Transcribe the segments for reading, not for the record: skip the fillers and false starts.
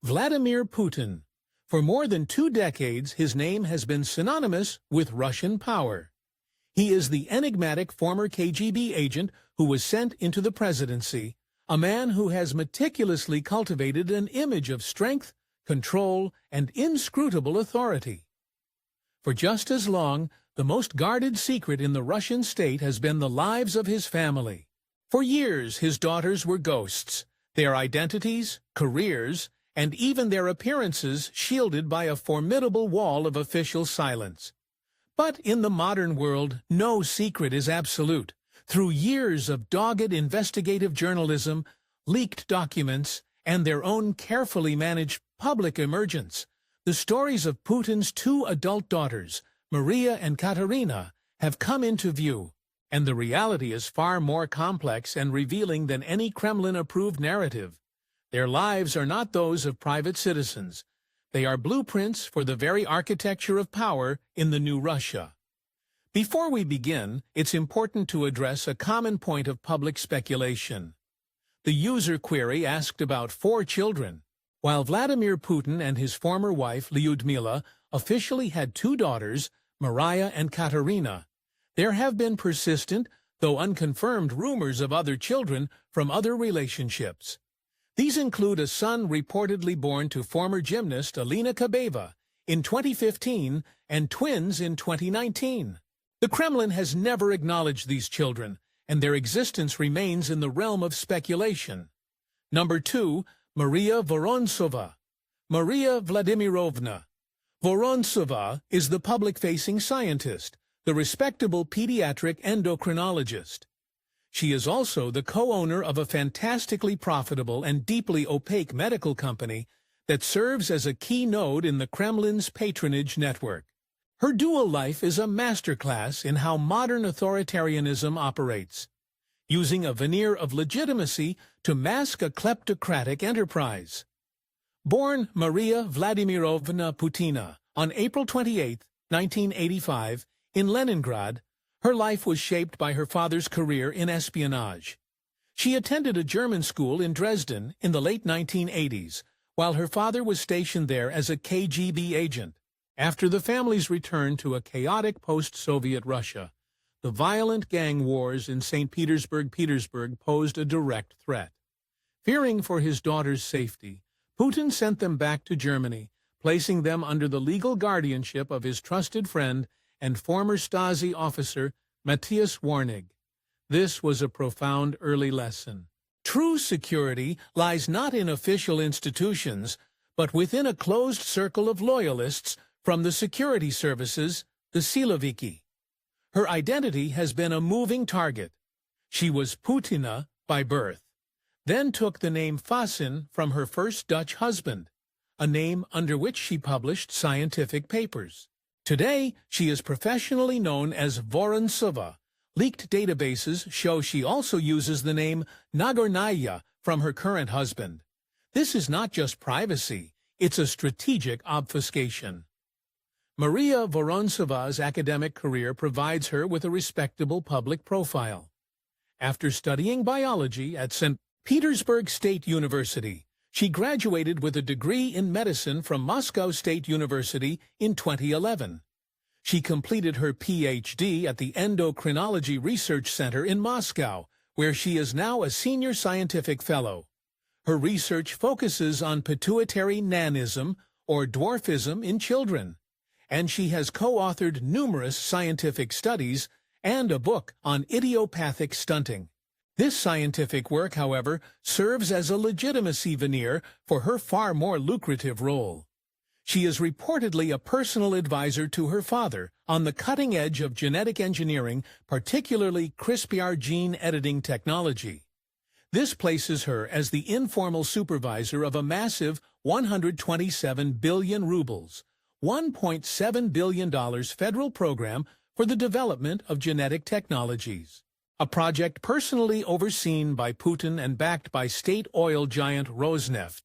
Vladimir Putin. For more than 2 decades, his name has been synonymous with Russian power. He is the enigmatic former KGB agent who was sent into the presidency, a man who has meticulously cultivated an image of strength, control, and inscrutable authority. For just as long, the most guarded secret in the Russian state has been the lives of his family. For years, his daughters were ghosts, their identities, careers, and even their appearances shielded by a formidable wall of official silence. But in the modern world, no secret is absolute. Through years of dogged investigative journalism, leaked documents, and their own carefully managed public emergence, the stories of Putin's 2 adult daughters, Maria and Katarina, have come into view, and the reality is far more complex and revealing than any Kremlin-approved narrative. Their lives are not those of private citizens. They are blueprints for the very architecture of power in the new Russia. Before we begin, it's important to address a common point of public speculation. The user query asked about 4 children. While Vladimir Putin and his former wife, Lyudmila, officially had 2 daughters, Maria and Katarina, there have been persistent, though unconfirmed, rumors of other children from other relationships. These include a son reportedly born to former gymnast Alina Kabeva in 2015 and twins in 2019. The Kremlin has never acknowledged these children, and their existence remains in the realm of speculation. Number 2, Maria Vorontsova. Maria Vladimirovna. Vorontsova is the public-facing scientist, the respectable pediatric endocrinologist. She is also the co-owner of a fantastically profitable and deeply opaque medical company that serves as a key node in the Kremlin's patronage network. Her dual life is a masterclass in how modern authoritarianism operates, using a veneer of legitimacy to mask a kleptocratic enterprise. Born Maria Vladimirovna Putina on April 28, 1985, in Leningrad, her life was shaped by her father's career in espionage. She attended a German school in Dresden in the late 1980s, while her father was stationed there as a KGB agent. After the family's return to a chaotic post-Soviet Russia, the violent gang wars in St. Petersburg posed a direct threat. Fearing for his daughter's safety, Putin sent them back to Germany, placing them under the legal guardianship of his trusted friend and former Stasi officer Matthias Warnig. This was a profound early lesson. True security lies not in official institutions, but within a closed circle of loyalists from the security services, the Siloviki. Her identity has been a moving target. She was Putina by birth, then took the name Fasin from her first Dutch husband, a name under which she published scientific papers. Today, she is professionally known as Vorontsova. Leaked databases show she also uses the name Nagornaya from her current husband. This is not just privacy, it's a strategic obfuscation. Maria Vorontsova's academic career provides her with a respectable public profile. After studying biology at St. Petersburg State University, she graduated with a degree in medicine from Moscow State University in 2011. She completed her PhD at the Endocrinology Research Center in Moscow, where she is now a senior scientific fellow. Her research focuses on pituitary nanism, or dwarfism, in children, and she has co-authored numerous scientific studies and a book on idiopathic stunting. This scientific work, however, serves as a legitimacy veneer for her far more lucrative role. She is reportedly a personal advisor to her father on the cutting edge of genetic engineering, particularly CRISPR gene editing technology. This places her as the informal supervisor of a massive 127 billion rubles, $1.7 billion federal program for the development of genetic technologies. A project personally overseen by Putin and backed by state oil giant Rosneft.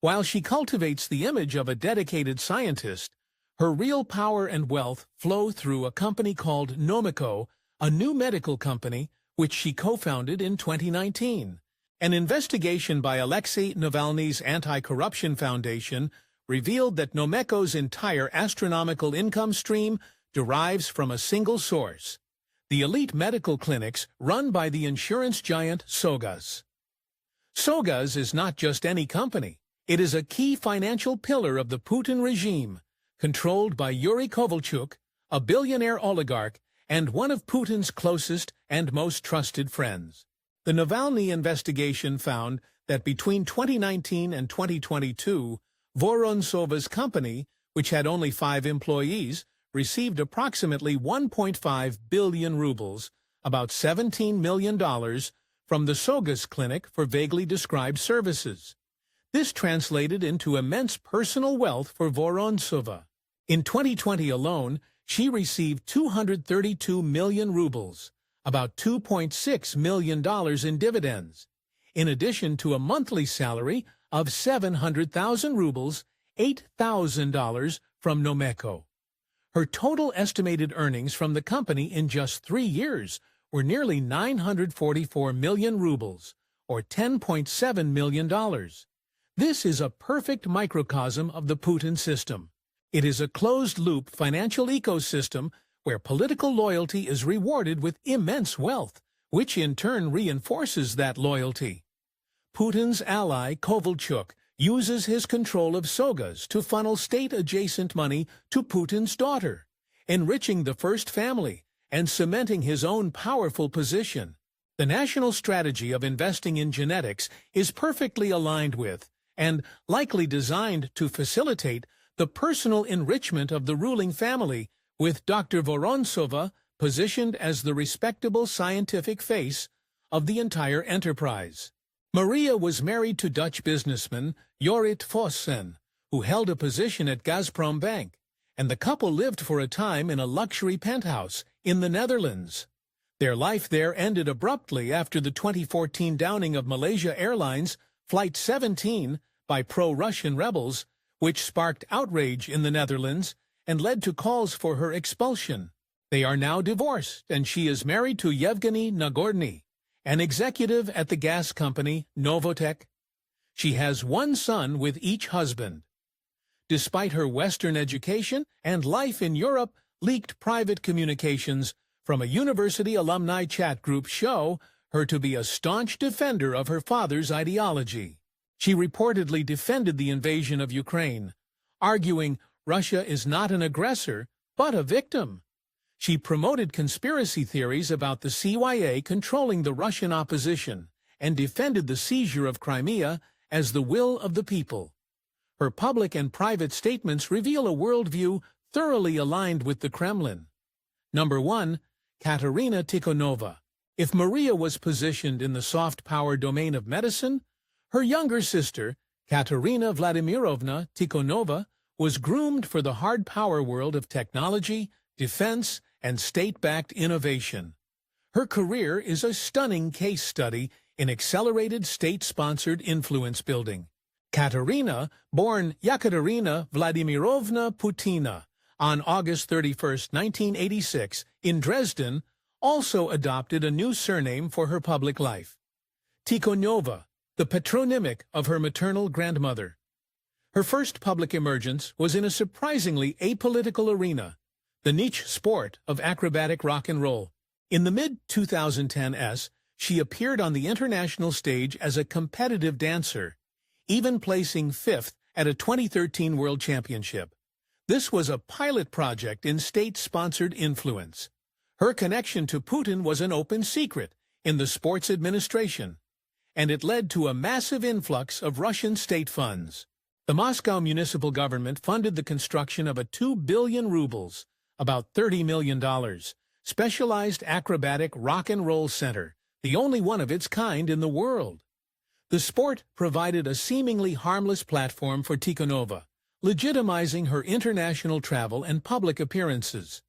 While she cultivates the image of a dedicated scientist, her real power and wealth flow through a company called Nomico, a new medical company which she co-founded in 2019. An investigation by Alexei Navalny's Anti-Corruption Foundation revealed that Nomeko's entire astronomical income stream derives from a single source: the elite medical clinics run by the insurance giant Sogaz. Sogaz is not just any company. It is a key financial pillar of the Putin regime, controlled by Yuri Kovalchuk, a billionaire oligarch and one of Putin's closest and most trusted friends. The Navalny investigation found that between 2019 and 2022, Voronssova's company, which had only 5 employees, received approximately 1.5 billion rubles, about $17 million, from the Sogaz clinic for vaguely described services. This translated into immense personal wealth for Vorontsova. In 2020 alone, she received 232 million rubles, about $2.6 million in dividends, in addition to a monthly salary of 700,000 rubles, $8,000 from Nomeko. Her total estimated earnings from the company in just 3 years were nearly 944 million rubles, or $10.7 million. This is a perfect microcosm of the Putin system. It is a closed-loop financial ecosystem where political loyalty is rewarded with immense wealth, which in turn reinforces that loyalty. Putin's ally, Kovalchuk, uses his control of Sogaz to funnel state-adjacent money to Putin's daughter, enriching the first family and cementing his own powerful position. The national strategy of investing in genetics is perfectly aligned with, and likely designed to facilitate, the personal enrichment of the ruling family, with Dr. Vorontsova positioned as the respectable scientific face of the entire enterprise. Maria was married to Dutch businessman Jorrit Fossen, who held a position at Gazprom Bank, and the couple lived for a time in a luxury penthouse in the Netherlands. Their life there ended abruptly after the 2014 downing of Malaysia Airlines Flight 17 by pro-Russian rebels, which sparked outrage in the Netherlands and led to calls for her expulsion. They are now divorced, and she is married to Yevgeny Nagorny, an executive at the gas company Novotek. She has 1 son with each husband. Despite her Western education and life in Europe, leaked private communications from a university alumni chat group show her to be a staunch defender of her father's ideology. She reportedly defended the invasion of Ukraine, arguing Russia is not an aggressor, but a victim. She promoted conspiracy theories about the CIA controlling the Russian opposition and defended the seizure of Crimea as the will of the people. Her public and private statements reveal a worldview thoroughly aligned with the Kremlin. Number 1. Katarina Tikhonova. If Maria was positioned in the soft power domain of medicine, her younger sister, Katerina Vladimirovna Tikhonova, was groomed for the hard power world of technology, defense, and state-backed innovation. Her career is a stunning case study in accelerated state-sponsored influence building. Katerina, born Yekaterina Vladimirovna Putina on August 31, 1986, in Dresden, also adopted a new surname for her public life: Tikhonova, the patronymic of her maternal grandmother. Her first public emergence was in a surprisingly apolitical arena, the niche sport of acrobatic rock and roll. In the mid-2010s, she appeared on the international stage as a competitive dancer, even placing 5th at a 2013 World Championship. This was a pilot project in state-sponsored influence. Her connection to Putin was an open secret in the sports administration, and it led to a massive influx of Russian state funds. The Moscow municipal government funded the construction of a 2 billion rubles, about $30 million, specialized acrobatic rock and roll center, the only one of its kind in the world. The sport provided a seemingly harmless platform for Tikhonova, legitimizing her international travel and public appearances.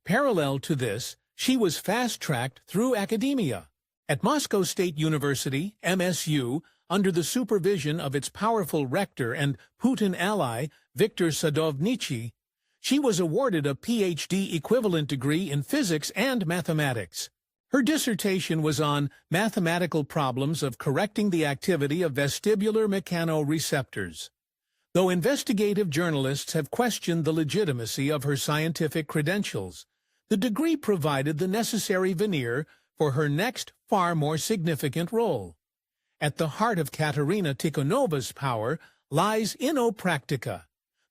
Parallel to this, she was fast-tracked through academia. At Moscow State University, MSU, under the supervision of its powerful rector and Putin ally, Viktor Sadovnichi, she was awarded a PhD equivalent degree in physics and mathematics. Her dissertation was on mathematical problems of correcting the activity of vestibular mechanoreceptors. Though investigative journalists have questioned the legitimacy of her scientific credentials, the degree provided the necessary veneer for her next, far more significant role. At the heart of Katarina Tikhonova's power lies Innopractica,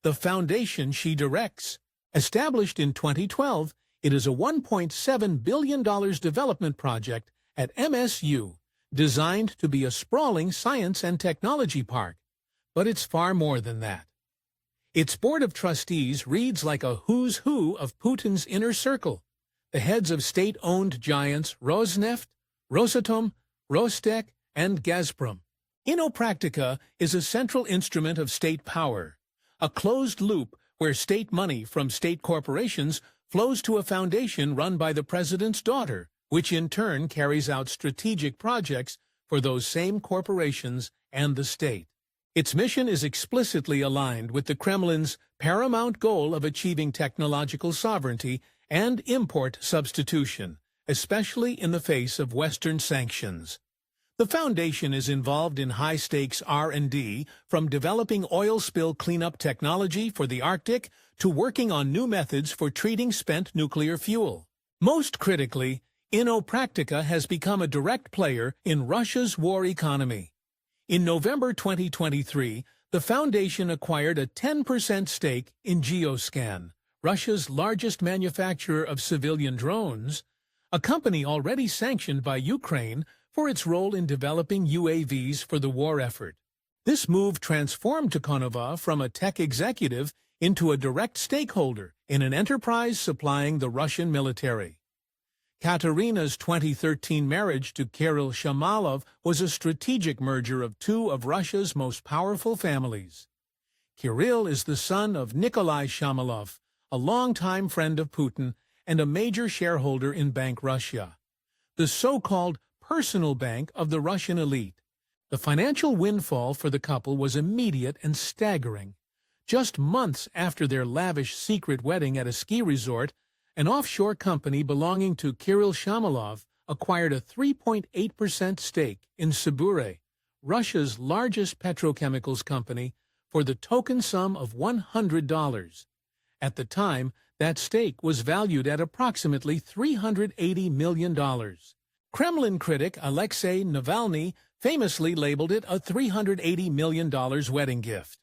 the foundation she directs. Established in 2012, it is a $1.7 billion development project at MSU, designed to be a sprawling science and technology park. But it's far more than that. Its board of trustees reads like a who's who of Putin's inner circle, the heads of state-owned giants Rosneft, Rosatom, Rostec, and Gazprom. Innopractica is a central instrument of state power, a closed loop where state money from state corporations flows to a foundation run by the president's daughter, which in turn carries out strategic projects for those same corporations and the state. Its mission is explicitly aligned with the Kremlin's paramount goal of achieving technological sovereignty and import substitution, especially in the face of Western sanctions. The foundation is involved in high-stakes R&D, from developing oil spill cleanup technology for the Arctic to working on new methods for treating spent nuclear fuel. Most critically, Innopractica has become a direct player in Russia's war economy. In November 2023, the foundation acquired a 10% stake in Geoscan, Russia's largest manufacturer of civilian drones, a company already sanctioned by Ukraine for its role in developing UAVs for the war effort. This move transformed Tikhonova from a tech executive into a direct stakeholder in an enterprise supplying the Russian military. Katarina's 2013 marriage to Kirill Shamalov was a strategic merger of two of Russia's most powerful families. Kirill is the son of Nikolai Shamalov, a longtime friend of Putin and a major shareholder in Bank Russia, the so-called personal bank of the Russian elite. The financial windfall for the couple was immediate and staggering. Just months after their lavish secret wedding at a ski resort, an offshore company belonging to Kirill Shamalov acquired a 3.8% stake in Sibure, Russia's largest petrochemicals company, for the token sum of $100. At the time, that stake was valued at approximately $380 million. Kremlin critic Alexei Navalny famously labeled it a $380 million wedding gift.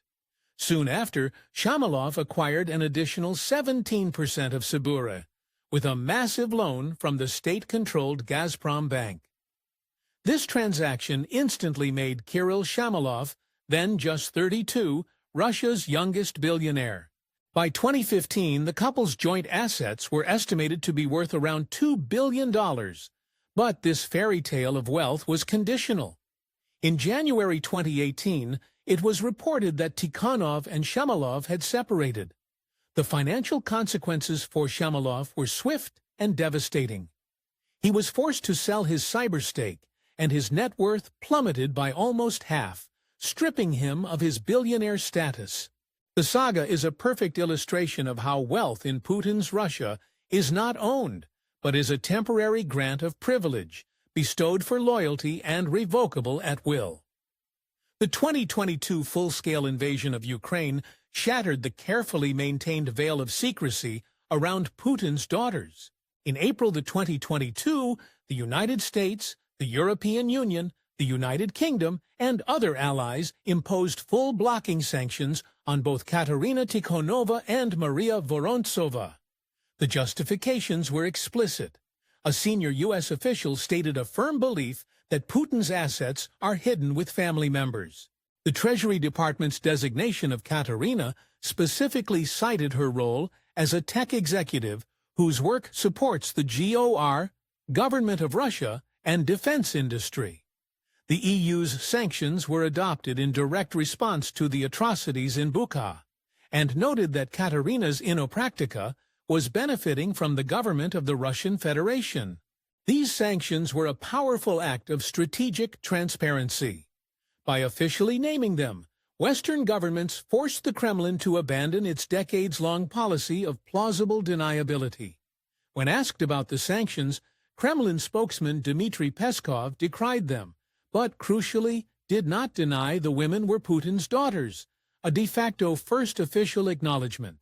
Soon after, Shamalov acquired an additional 17% of Sibure, with a massive loan from the state-controlled Gazprom Bank. This transaction instantly made Kirill Shamalov, then just 32, Russia's youngest billionaire. By 2015, the couple's joint assets were estimated to be worth around $2 billion, but this fairy tale of wealth was conditional. In January 2018, it was reported that Tikhonov and Shamalov had separated. The financial consequences for Shamalov were swift and devastating. He was forced to sell his cyber stake, and his net worth plummeted by almost half, stripping him of his billionaire status. The saga is a perfect illustration of how wealth in Putin's Russia is not owned, but is a temporary grant of privilege, bestowed for loyalty and revocable at will. The 2022 full-scale invasion of Ukraine shattered the carefully maintained veil of secrecy around Putin's daughters. In April 2022, the United States, the European Union, the United Kingdom, and other allies imposed full blocking sanctions on both Katarina Tikhonova and Maria Vorontsova. The justifications were explicit. A senior U.S. official stated a firm belief that Putin's assets are hidden with family members. The Treasury Department's designation of Katarina specifically cited her role as a tech executive whose work supports the GOR, government of Russia, and defense industry. The EU's sanctions were adopted in direct response to the atrocities in Bucha, and noted that Katarina's Innopractica was benefiting from the government of the Russian Federation. These sanctions were a powerful act of strategic transparency. By officially naming them, Western governments forced the Kremlin to abandon its decades-long policy of plausible deniability. When asked about the sanctions, Kremlin spokesman Dmitry Peskov decried them, but crucially did not deny the women were Putin's daughters, a de facto first official acknowledgement.